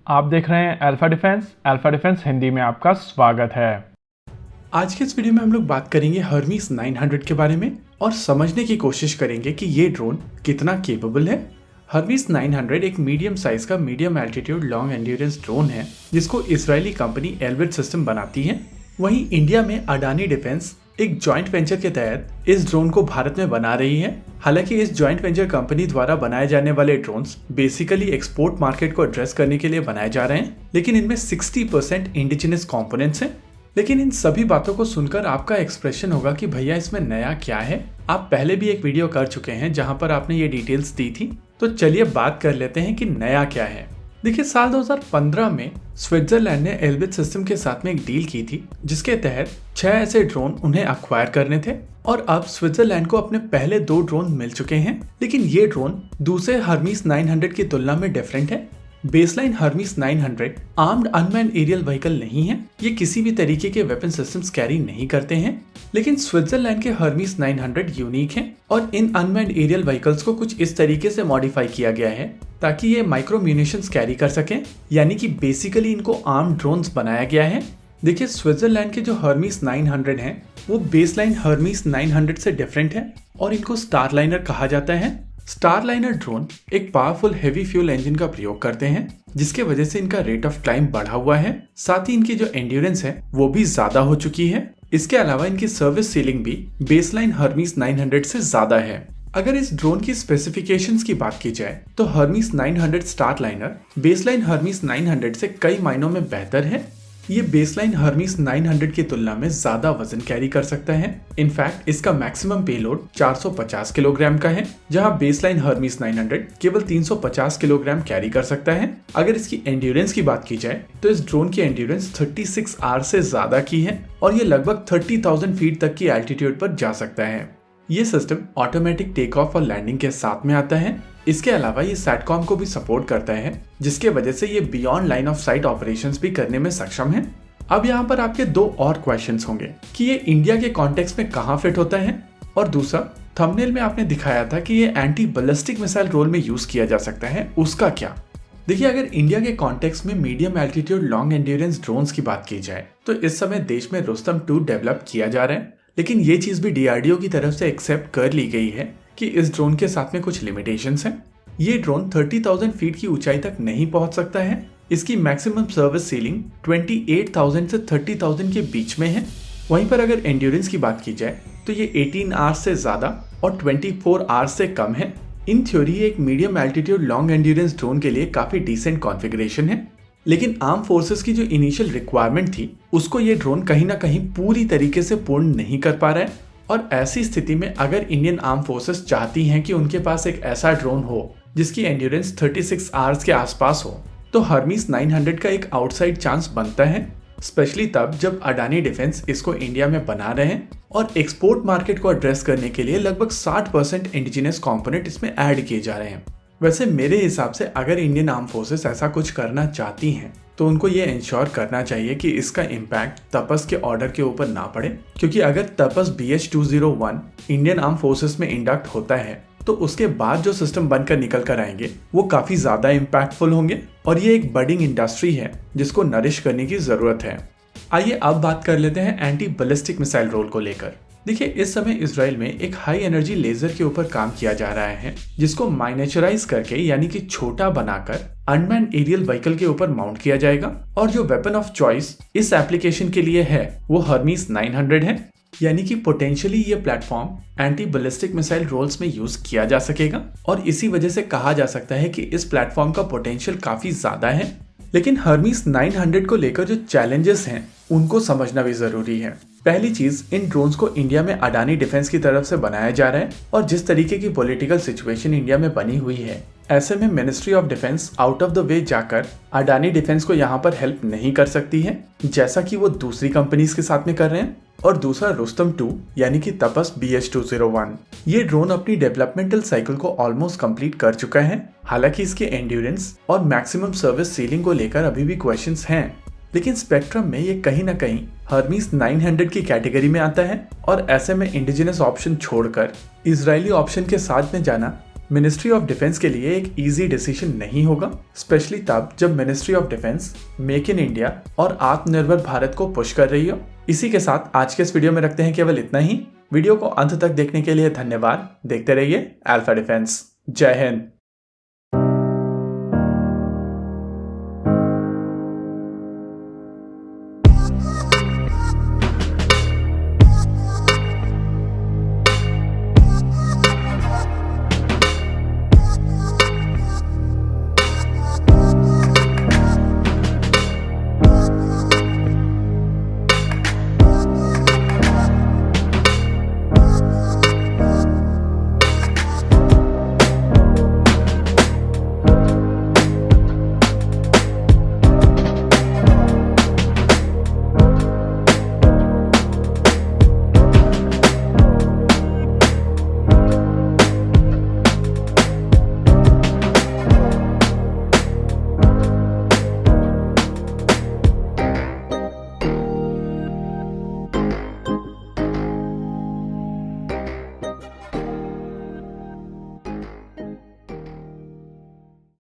आप देख रहे हैं अल्फा डिफेंस हिंदी में आपका स्वागत है। आज के इस वीडियो में हम लोग बात करेंगे हर्मीस 900 के बारे में और समझने की कोशिश करेंगे कि ये ड्रोन कितना केपेबल है। हर्मीस 900 एक मीडियम साइज का medium altitude long endurance drone है जिसको इजरायली कंपनी एल्बिट सिस्टम बनाती है। वहीं इंडिया में अडानी डिफेंस एक जॉइंट वेंचर के तहत इस ड्रोन को भारत में बना रही है। हालांकि इस जॉइंट वेंचर कंपनी द्वारा बनाए जाने वाले ड्रोन्स बेसिकली एक्सपोर्ट मार्केट को एड्रेस करने के लिए बनाए जा रहे हैं, लेकिन इनमें 60% इंडिजिनस कंपोनेंट्स हैं। लेकिन इन सभी बातों को सुनकर आपका एक्सप्रेशन होगा कि भैया इसमें नया क्या है। आप पहले भी एक वीडियो कर चुके हैं जहां पर आपने ये डिटेल्स दी थी, तो चलिए बात कर लेते हैं कि नया क्या है। देखिए, साल 2015 में स्विट्जरलैंड ने एल्बिट सिस्टम के साथ में एक डील की थी जिसके तहत 6 ऐसे ड्रोन उन्हें अक्वायर करने थे और अब स्विट्जरलैंड को अपने पहले 2 ड्रोन मिल चुके हैं। लेकिन ये ड्रोन दूसरे हर्मीस 900 की तुलना में डिफरेंट है। Baseline Hermes 900 armed unmanned aerial vehicle नहीं है, ये किसी भी तरीके के वेपन सिस्टम्स कैरी नहीं करते हैं। लेकिन स्विट्जरलैंड के हर्मीस 900 यूनिक हैं और इन अनमैन्ड एरियल व्हीकल्स को कुछ इस तरीके से मॉडिफाई किया गया है ताकि ये माइक्रो म्यूनिशंस कैरी कर सकें, यानी कि बेसिकली इनको आर्म्ड ड्रोन्स बनाया गया है। देखिए, स्विट्जरलैंड के जो हर्मीस 900 हैं वो बेसलाइन हर्मीस 900 से डिफरेंट है और इनको स्टारलाइनर कहा जाता है। स्टारलाइनर ड्रोन एक पावरफुल हेवी फ्यूल इंजन का प्रयोग करते हैं जिसके वजह से इनका रेट ऑफ क्लाइंब बढ़ा हुआ है, साथ ही इनकी जो एंड्योरेंस है वो भी ज्यादा हो चुकी है। इसके अलावा इनकी सर्विस सीलिंग भी बेसलाइन हर्मीस 900 से ज्यादा है। अगर इस ड्रोन की स्पेसिफिकेशंस की बात की जाए तो हर्मीस 900 स्टारलाइनर बेसलाइन हर्मीस 900 से कई मायनों में बेहतर है। ये बेसलाइन हर्मीस 900 की तुलना में ज्यादा वजन कैरी कर सकता है। इनफैक्ट इसका मैक्सिमम पेलोड 450 किलोग्राम का है, जहां बेसलाइन हर्मीस 900 केवल 350 किलोग्राम कैरी कर सकता है। अगर इसकी एंड्योरेंस की बात की जाए तो इस ड्रोन की एंड्योरेंस 36 आवर्स से ज्यादा की है और ये लगभग 30,000 फीट तक की एल्टीट्यूड पर जा सकता है। ये सिस्टम ऑटोमेटिक टेक ऑफ और लैंडिंग के साथ में आता है। इसके अलावा ये सैटकॉम को भी सपोर्ट करता है जिसके वजह से ये beyond line of site operations भी करने में सक्षम है। अब यहाँ पर आपके 2 और क्वेश्चंस होंगे कि ये इंडिया के कॉन्टेक्स्ट में कहाँ फिट होता है, और दूसरा, थंबनेल में आपने दिखाया था कि ये एंटी बैलिस्टिक मिसाइल रोल में यूज किया जा सकता है, उसका क्या। देखिए, अगर इंडिया के कॉन्टेक्स्ट में medium altitude long endurance drones की बात की जाए तो इस समय देश में रुस्तम 2 डेवलप किया जा रहा है, लेकिन ये चीज भी डीआरडीओ की तरफ से एक्सेप्ट कर ली गई है कि इस ड्रोन के साथ में कुछ लिमिटेशंस हैं। ये ड्रोन 30,000 फीट की ऊंचाई तक नहीं पहुंच सकता है। इसकी मैक्सिमम सर्विस सीलिंग 28,000 से 30,000 के बीच में है। वहीं पर अगर एंड्योरेंस की बात की जाए तो ये 18 आवर्स से ज्यादा और 24 आवर्स से कम है। इन थ्योरी एक medium altitude long endurance drone के लिए काफी डिसेंट कॉन्फ़िगरेशन है, लेकिन आर्म फोर्सेस की जो इनिशियल रिक्वायरमेंट थी उसको ये ड्रोन कहीं ना कहीं पूरी तरीके से पूर्ण नहीं कर पा रहा है। और ऐसी स्थिति में अगर इंडियन आर्म फोर्सेस चाहती हैं कि उनके पास एक ऐसा ड्रोन हो जिसकी एंड्योरेंस 36 आवर्स के आसपास हो, तो हर्मीस 900 का एक आउटसाइड चांस बनता है, स्पेशली तब जब अडानी डिफेंस इसको इंडिया में बना रहे हैं और एक्सपोर्ट मार्केट को एड्रेस करने के लिए लगभग 60% इंडिजिनस कंपोनेंट इसमें ऐड किए जा रहे हैं। वैसे मेरे हिसाब से अगर इंडियन आर्म फोर्सेस ऐसा कुछ करना चाहती हैं तो उनको ये इंश्योर करना चाहिए कि इसका इम्पैक्ट तपस के ऑर्डर के ऊपर ना पड़े, क्योंकि अगर तपस BH-201 इंडियन आर्म फोर्सेस में इंडक्ट होता है तो उसके बाद जो सिस्टम बनकर निकल कर आएंगे वो काफी ज्यादा इम्पैक्टफुल होंगे और ये एक बडिंग इंडस्ट्री है जिसको नरिश करने की जरूरत है। आइए अब बात कर लेते हैं एंटी बैलिस्टिक मिसाइल रोल को लेकर। देखिए, इस समय इजराइल में एक हाई एनर्जी लेजर के ऊपर काम किया जा रहा है जिसको माइनिएचराइज करके यानी कि छोटा बनाकर अनमैन्ड एरियल व्हीकल के ऊपर माउंट किया जाएगा और जो वेपन ऑफ चॉइस इस एप्लीकेशन के लिए है वो हर्मीस 900 है, यानी कि पोटेंशियली ये platform anti ballistic missile roles में यूज किया जा सकेगा और इसी वजह से कहा जा सकता है कि इस प्लेटफॉर्म का पोटेंशियल काफी ज्यादा है। लेकिन हर्मीस 900 को लेकर जो चैलेंजेस हैं उनको समझना भी जरूरी है। पहली चीज, इन ड्रोन्स को इंडिया में अडानी डिफेंस की तरफ से बनाया जा रहा है और जिस तरीके की पॉलिटिकल सिचुएशन इंडिया में बनी हुई है, ऐसे में ministry of defence out of the way जाकर अडानी डिफेंस को यहाँ पर हेल्प नहीं कर सकती है जैसा कि वो दूसरी कंपनीज के साथ में कर रहे हैं। और दूसरा, रुस्तम 2 यानी कि तपस BH-201, ये ड्रोन अपनी डेवलपमेंटल साइकिल को ऑलमोस्ट कंप्लीट कर चुका है। हालांकि इसके एंड्योरेंस और मैक्सिमम सर्विस सीलिंग को लेकर अभी भी क्वेश्चंस हैं, लेकिन स्पेक्ट्रम में ये कहीं ना कहीं हर्मीस 900 की कैटेगरी में आता है और ऐसे में इंडिजिनस ऑप्शन छोड़कर इजरायली ऑप्शन के साथ में जाना मिनिस्ट्री ऑफ डिफेंस के लिए एक इजी डिसीजन नहीं होगा, स्पेशली तब जब ministry of defence make in India और आत्मनिर्भर भारत को पुश कर रही हो। इसी के साथ आज के इस वीडियो में रखते हैं केवल इतना ही। वीडियो को अंत तक देखने के लिए धन्यवाद। देखते रहिए अल्फा डिफेंस। जय हिंद।